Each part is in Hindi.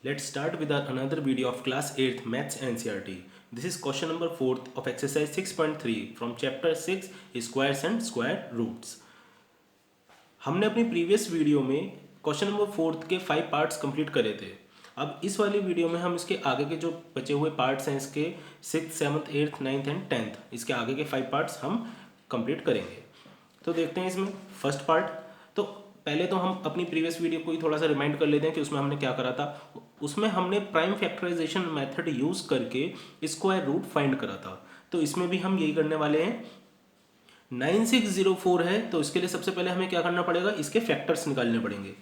Let's start with another video of class 8th Maths NCERT. This is question number 4th of exercise 6.3 from chapter 6 Squares and Square Roots. हमने अपनी प्रीवियस वीडियो में क्वेश्चन नंबर 4th के 5 पार्ट्स कंप्लीट करे थे. अब इस वाली वीडियो में हम इसके आगे के जो बचे हुए पार्ट्स हैं इसके 6th, 7th, 8th, 9th and 10th इसके आगे के 5 पार्ट्स हम कंप्लीट करेंगे. तो देखते हैं इसमें फर्स्ट पार्ट. तो पहले तो हम अपनी प्रीवियस वीडियो को ही थोड़ा सा रिमाइंड कर लेते हैं कि उसमें हमने क्या करा था. उसमें हमने प्राइम फैक्टराइजेशन मेथड यूज़ करके स्क्वायर रूट फाइंड करा था. तो इसमें भी हम यही करने वाले हैं. 9604 है तो इसके लिए सबसे पहले हमें क्या करना पड़ेगा, इसके फैक्टर्स निकालने पड़ेंगे.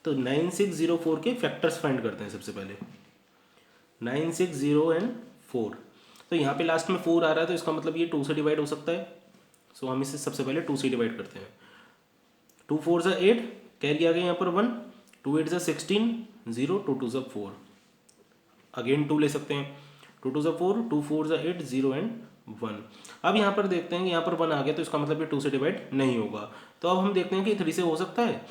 तो 9604 के फैक्टर्स फाइंड करते हैं सबसे पहले. 960 एंड 4. तो यहाँ पे लास्ट में 4 आ रहा है तो इसका मतलब ये 2 से डिवाइड हो सकता है. सो हम इसे सबसे पहले 2 से डिवाइड करते हैं. 2 4 ज़ा 8, कैरी आ गया यहाँ पर 1. 2 8 ज़ा 16, 0, 2 2 ज़ा 4. अगेन 2 ले सकते हैं. 2 2 ज़ा 4, 2 4 ज़ा 8, 0 एंड 1. अब यहाँ पर देखते हैं कि यहाँ पर 1 आ गया तो इसका मतलब ये 2 से डिवाइड नहीं होगा. तो अब हम देखते हैं कि 3 से हो सकता है.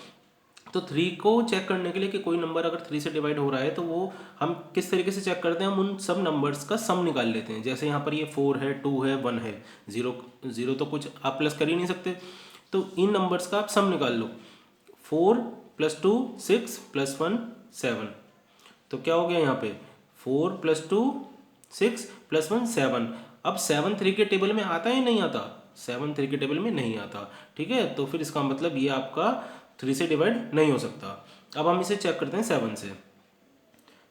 तो 3 को चेक करने के लिए कि कोई नंबर अगर 3 से डिवाइड हो रहा है तो वो हम किस तरीके से चेक करते हैं, हम उन सब नंबर्स का सम निकाल लेते हैं. जैसे यहाँ पर ये 4 है, 2 है, 1 है, 0 तो कुछ आप प्लस कर ही नहीं सकते. तो इन नंबर्स का आप सम निकाल लो. 4 + 2 6 + 1 7. तो क्या हो गया यहाँ पे 4 + 2 6 + 1 7. अब 7 3 के टेबल में आता है या नहीं आता? 7 3 के टेबल में नहीं आता. ठीक है, तो फिर इसका मतलब ये आपका 3 से डिवाइड नहीं हो सकता. अब हम इसे चेक करते हैं 7 से.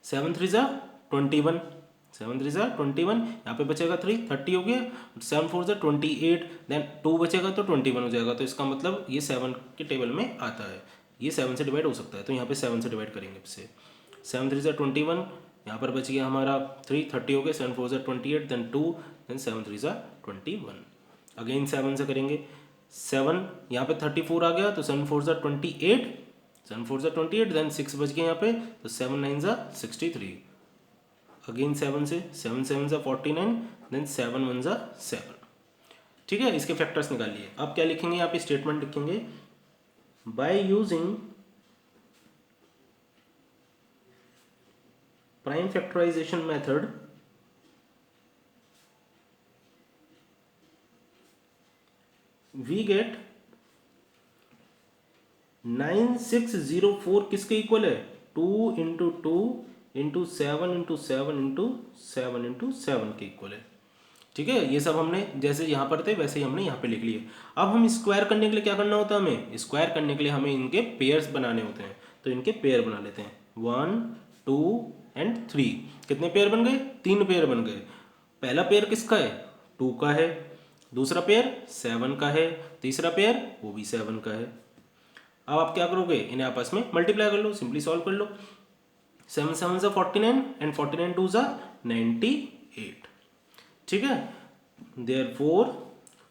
7 3 ज़ा 21, 7 3 ज़ा 21. यहाँ पे बचेगा 3, 30 हो गया. 7 4 ज़ा 28, देन 2 बचेगा तो 21 हो जाएगा. तो इसका मतलब ये 7 के टेबल में आता है, ये 7 से डिवाइड हो सकता है. तो यहाँ पे 7 से डिवाइड करेंगे इससे. 7 3 ज़ा 21, यहाँ पर बच गया हमारा 3, 30 हो गया. 7 4 ज़ा 28, देन 2, देन 7 3 ज़ा 21. अगेन 7 से करेंगे. 7 यहाँ पे 34 आ गया तो 7 4 ज़ा 28, 7 4 ज़ा 28, देन 6 बच गया यहाँ पे तो 7 9 ज़ा 63. अगेन 7 से 7 7 ज़ा 49, देन 7 1 ज़ा 7. ठीक है, इसके फैक्टर्स निकालिए. अब क्या लिखेंगे, यहाँ पे स्टेटमेंट लिखेंगे by using prime factorization method we get 9604 किसके इक्वल है, 2 × 2 × 7 × 7 × 7 × 7 के इक्वल है. ठीक है, ये सब हमने जैसे यहाँ पर थे वैसे ही हमने यहाँ पे लिख लिए. अब हम स्क्वायर करने के लिए क्या करना होता है, हमें स्क्वायर करने के लिए हमें इनके पेयर्स बनाने होते हैं. तो इनके पेयर बना लेते हैं. 1 2 एंड 3. कितने पेयर बन गए, 3 पेयर बन गए. पहला पेयर किसका है, 2 का है. दूसरा पेयर 7 का है. तीसरा पेयर वो भी 7 का है. अब आप क्या करोगे, इन्हें आपस में मल्टीप्लाई कर लो, सिंपली सॉल्व कर लो. 7 7 ज़ा 49 एंड 49 2 ज़ा 98. ठीक है, therefore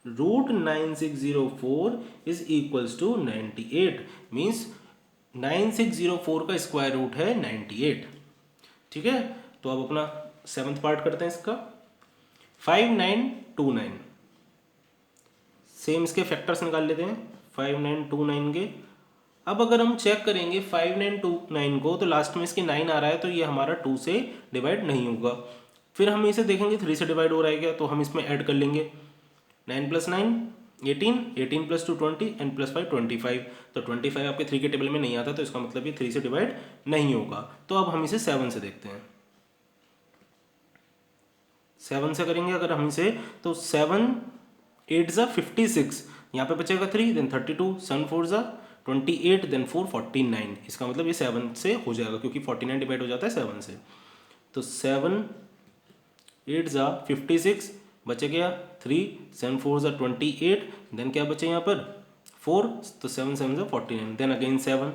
√9604 is equals to 98. Means 9604 का स्क्वायर रूट है 98. ठीक है, तो अब अपना 7th पार्ट करते हैं इसका. 5929. सेम इसके फैक्टर्स निकाल लेते हैं 5929 के. अब अगर हम चेक करेंगे 5929 को तो लास्ट में इसके 9 आ रहा है तो ये हमारा 2 से डिवाइड नहीं होगा. फिर हम इसे देखेंगे 3 से डिवाइड हो रहा है क्या, तो हम इसमें ऐड कर लेंगे. 9 + 9 18, 18 + 2 20 एंड +5 25. तो 25 आपके 3 के टेबल में नहीं आता तो इसका मतलब ये 3 से डिवाइड नहीं होगा. तो अब हम इसे 7 से देखते हैं. 7 से करेंगे अगर हम इसे तो 7 8 ज़ा 56. यहाँ पे बचेगा 3, देन 32, 7 4 ज़ा 28, देन 4 49. इसका मतलब ये 7 से हो जाएगा क्योंकि 49 डिवाइड हो जाता है 7 से. तो 7 8 ज़ा 56, बचे गया 3, 7 4 ज़ा 28, देन क्या बचे यहाँ पर 4, तो 7 7 ज़ा 49, देन अगेन 7,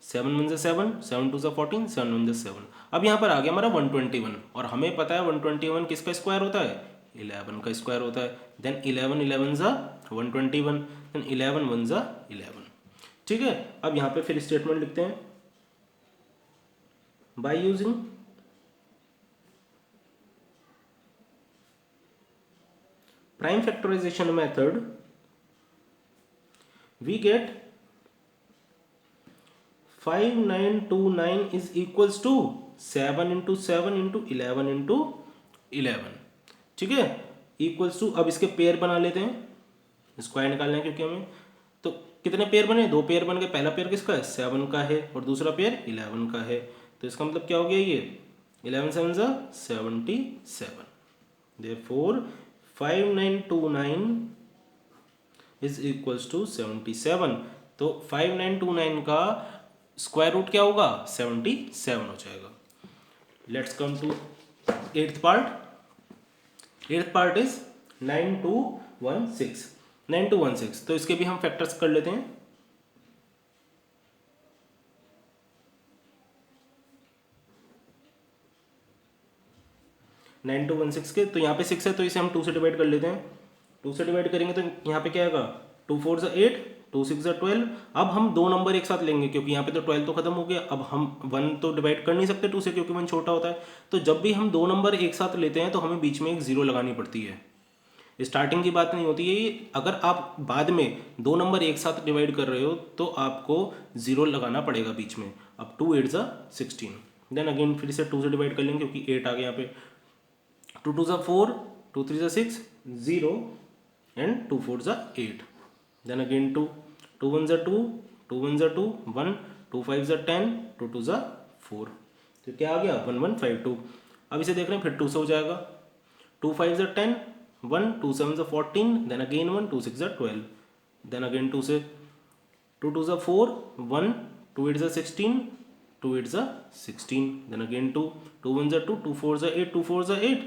7 1 ज़ा 7, 7 2 ज़ा 14, 7 1 ज़ा 7. अब यहाँ पर आ गया हमारा 121 और हमें पता है 121 किसका स्क्वायर होता है, 11 का स्क्वायर होता है. देन 11 11 ज़ा 121, देन 11 1 ज़ा 11. ठीक है, अब यहाँ पे फिर स्टेटमेंट लिखते हैं by using prime factorization method we get 5929 is equals to 7 into 7 into 11 into 11, ठीक है, इक्वल्स टू, अब इसके पेयर बना लेते हैं, स्क्वायर निकालना है क्योंकि हमें, तो कितने पेयर बने, 2 पेयर बन गए, पहला पेयर किसका है 7 का है और दूसरा पेयर 11 का है, तो इसका मतलब क्या हो गया, ये 11 7 ज़ा 77, देयरफॉर 5929 इज इक्वल्स टू 77, तो 5929 का स्क्वायर रूट क्या होगा 77 हो जाएगा। Let's come to eighth part. Eighth part is 9216, 9216, तो इसके भी हम फैक्टर्स कर लेते हैं। नाइन टू वन सिक्स के, तो यहाँ पे 6 है तो इसे हम 2 से डिवाइड कर लेते हैं। 2 से डिवाइड करेंगे तो यहाँ पे क्या आएगा, 2 4 ज़ा 8, 2 6 ज़ा 12। अब हम 2 नंबर एक साथ लेंगे क्योंकि यहाँ पे तो 12 तो खत्म हो गया, अब हम 1 तो डिवाइड कर नहीं सकते 2 से क्योंकि 1 छोटा होता है, तो जब भी हम 2 नंबर एक साथ लेते हैं तो हमें बीच में एक 0 लगानी पड़ती है। स्टार्टिंग की बात नहीं होती है ये, अगर आप बाद में 2 नंबर एक साथ डिवाइड कर रहे हो तो आपको 0 लगाना पड़ेगा बीच में। अब 2 8 ज़ा 16, देन अगेन फिर से 2 से डिवाइड कर लेंगे क्योंकि 8 आ गया यहाँ पे, 2 2 ज़ा 4, 2 3 ज़ा 6, 0 एंड 2 4 ज़ा 8, देन अगेन 2, 2 1 ज़ा 2, 2 1 ज़ा 2, 1, 2 5 ज़ा 10, 2 2 ज़ा 4, तो क्या आ गया 1 1 5 2। अब इसे देख रहे हैं फिर 2 से हो जाएगा, 2 5 ज़ा 10, 1, 2 7 ज़ा 14, देन अगेन 1, 2 6 ज़ा 12, देन अगेन 2 से, 2 2 ज़ा 4, 1, 2 8 ज़ा 16, 2 8 ज़ा 16, देन अगेन 2, 2 1 ज़ा 2, 2 4 ज़ा 8, 2 4 ज़ा 8,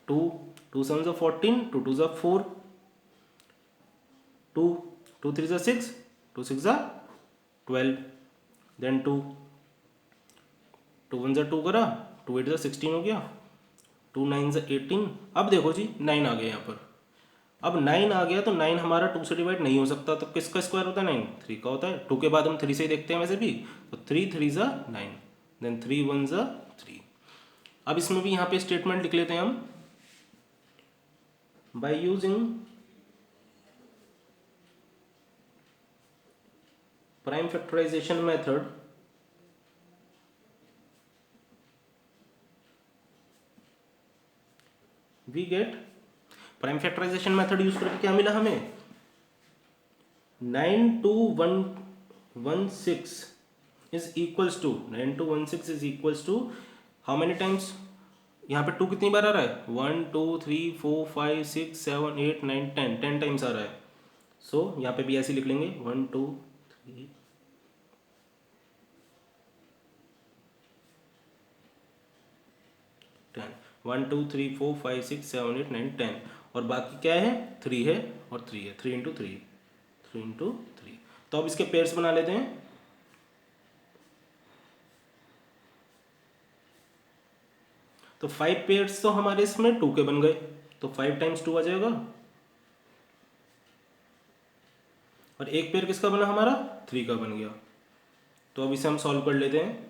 2, 2 7 ज़ा 14, 2 2 ज़ा 4, 2, 2 3 ज़ा 6, 2 6 ज़ा 12, देन 2, 2 1 ज़ा 2 करा, 2 8 ज़ा 16 हो गया, 2 9 ज़ा 18। अब देखो जी 9 आ गया यहाँ पर, अब 9 आ गया तो 9 हमारा 2 से डिवाइड नहीं हो सकता, तो किसका स्क्वायर होता है 9, 3 का होता है। 2 के बाद हम 3 से ही देखते हैं वैसे भी, तो 3 3 ज़ा 9, देन 3 1 ज़ा 3। अब इसमें भी यहाँ पे स्टेटमेंट लिख लेते हैं हम, by using prime factorization method we get, prime factorization method use करके क्या मिला हमें, 9216 is equals to, 9216 is equals to how many times, यहाँ पे 2 कितनी बार आ रहा है, 1 2 3 4 5 6 7 8 9 10, 10 टाइम्स आ रहा है। सो यहाँ पे भी ऐसे लिख लेंगे 1 2 3 10, 1 2 3 4 5 6 7 8 9 10, और बाकी क्या है 3 है और 3 है, 3 इंटू 3, 3 इंटू 3। तो अब इसके पेयर्स बना लेते हैं। तो 5 पेयर्स तो हमारे इसमें 2 के बन गए, तो 5 टाइम्स 2 आ जाएगा, और एक पेयर किसका बना हमारा 3 का बन गया। तो अब इसे हम सॉल्व कर लेते हैं।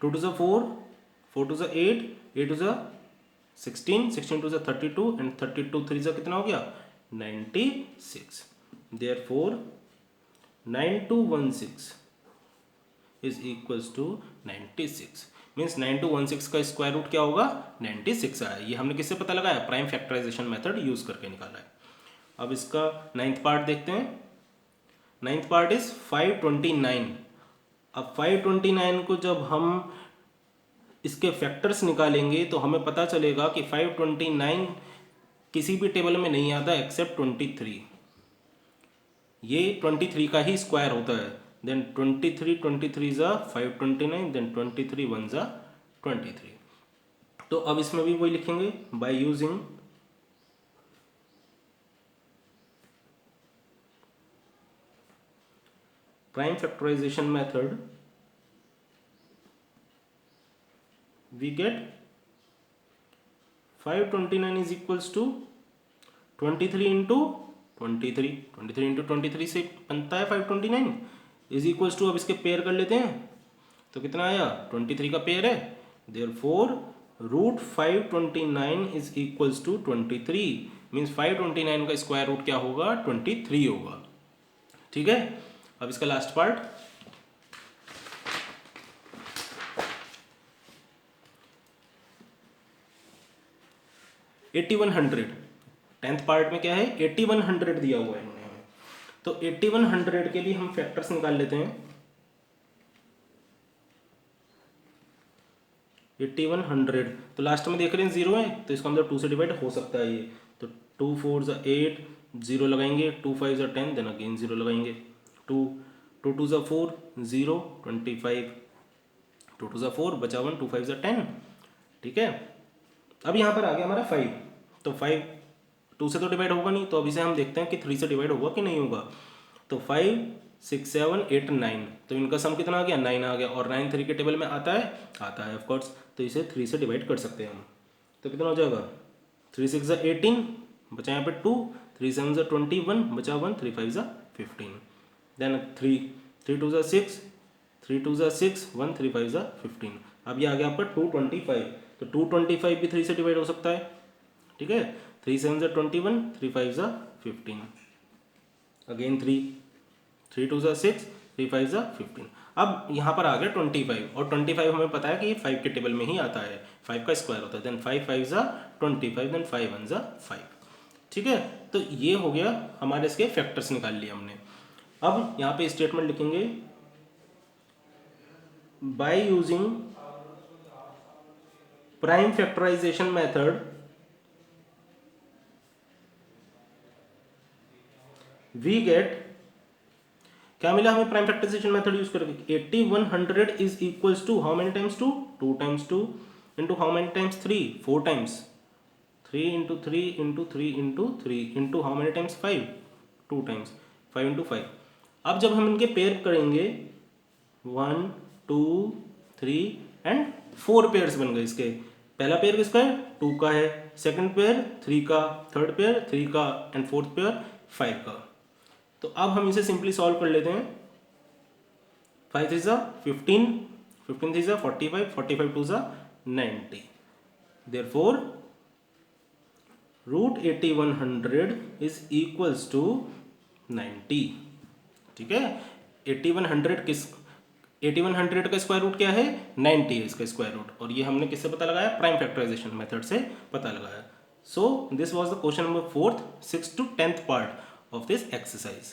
2 2 ज़ा 4, 4 2 ज़ा 8, 8 2 ज़ा 16, 16 2 ज़ा 32 एंड 32 3 ज़ा कितना हो गया 96। Therefore 9216 is equals to 96, means 9216 का स्क्वायर रूट क्या होगा 96 आया। ये हमने किससे पता लगाया, प्राइम फैक्टराइजेशन मेथड यूज करके निकाला है। अब इसका 9th पार्ट देखते हैं। 9th part is 529। अब 529 को जब हम इसके फैक्टर्स निकालेंगे तो हमें पता चलेगा कि 529 किसी भी टेबल में नहीं आता एक्सेप्ट 23। ये 23 का ही स्क्वायर होता है। देन 23 ज़ा 529, देन 23 1 ज़ा 23। तो अब इसमें भी वही लिखेंगे, by using prime factorization method we get 529 is equals to 23 into 23, 23 into 23 से बनता है 529 इज इक्वल्स टू, अब इसके पेयर कर लेते हैं तो कितना आया 23 का पेयर है, therefore root 529 is equals to 23, means 529 का स्क्वायर रूट क्या होगा 23 होगा। ठीक है, अब इसका last part, eighty one hundred, tenth part में क्या है 8100 दिया हुआ है इन्होंने हमें, तो 8100 के भी हम फैक्टर्स निकाल लेते हैं। 8100 तो लास्ट में देख रहे हैं 0 है, तो इसका मतलब 2 से डिवाइड हो सकता है ये, तो 2 4 ज़ा 8, 0 लगाएंगे, 2 5 ज़ा 10, देन अगेन 0 लगाएंगे, 2 2 ज़ा 4, 0 25, 2 ज़ा 4 बचा 1, 2 5 ज़ा 10, ठीक है। अब यहाँ पर आ गया हमारा 5, तो 5 2 से तो डिवाइड होगा नहीं, तो अभी से हम देखते हैं कि 3 से डिवाइड होगा कि नहीं होगा। तो 5 6 7 8 9, तो इनका सम कितना आ गया 9 आ गया, और 9 3 के टेबल में आता है ऑफ कोर्स, तो इसे 3 से डिवाइड कर सकते हैं हम। तो कितना हो जाएगा 3 6 ज़ा 18, बचा यहाँ पे 2, 3 7 ज़ा 21, बचा 1, 3 5 ज़ा 15, देन 3 2 ज़ा 6, 3 2 ज़ा 6, 1 3 5 ज़ा 15। अब ये आ गया आपका 225, तो 225 भी 3 से डिवाइड हो सकता है, ठीक है। 3 7 ज़ा 21, 3 5 ज़ा 15, अगेन 3 2 ज़ा 6, 3 5 ज़ा 15। अब यहाँ पर आ गया 25, और 25 हमें पता है कि ये 5 के टेबल में ही आता है, 5 का स्क्वायर होता है, देन 5 5 ज़ा 25, देन 5 1 ज़ा 5, ठीक है। तो ये हो गया हमारे, इसके फैक्टर्स निकाल लिए हमने। अब यहाँ पे स्टेटमेंट लिखेंगे, by using prime factorization method we get, क्या मिला हमें प्राइम फैक्टराइजेशन मेथड यूज करके, 8100 is equals to how many times 2, 2 times 2 into how many times 3, 4 times, 3 into 3 into 3 into 3 into how many times 5, 2 times, 5 into 5। अब जब हम इनके पेयर करेंगे 1 2 3 एंड 4 पेयर्स बन गए इसके। पहला पेयर किसका है 2 का है, सेकंड पेयर 3 का, थर्ड पेयर 3 का, एंड फोर्थ पेयर 5 का। तो अब हम इसे सिंपली सॉल्व कर लेते हैं। 5 3 ज़ा 15, 15 3 ज़ा 45, 45 2 ज़ा 90, therefore root 8100 is equals to 90, ठीक है। 8100 किस, 8100 का स्क्वायर रूट क्या है 90 है इसका स्क्वायर रूट, और ये हमने किससे पता लगाया, प्राइम फैक्टराइजेशन मेथड से पता लगाया। So this was the question number 4th 6th to 10th part of this exercise.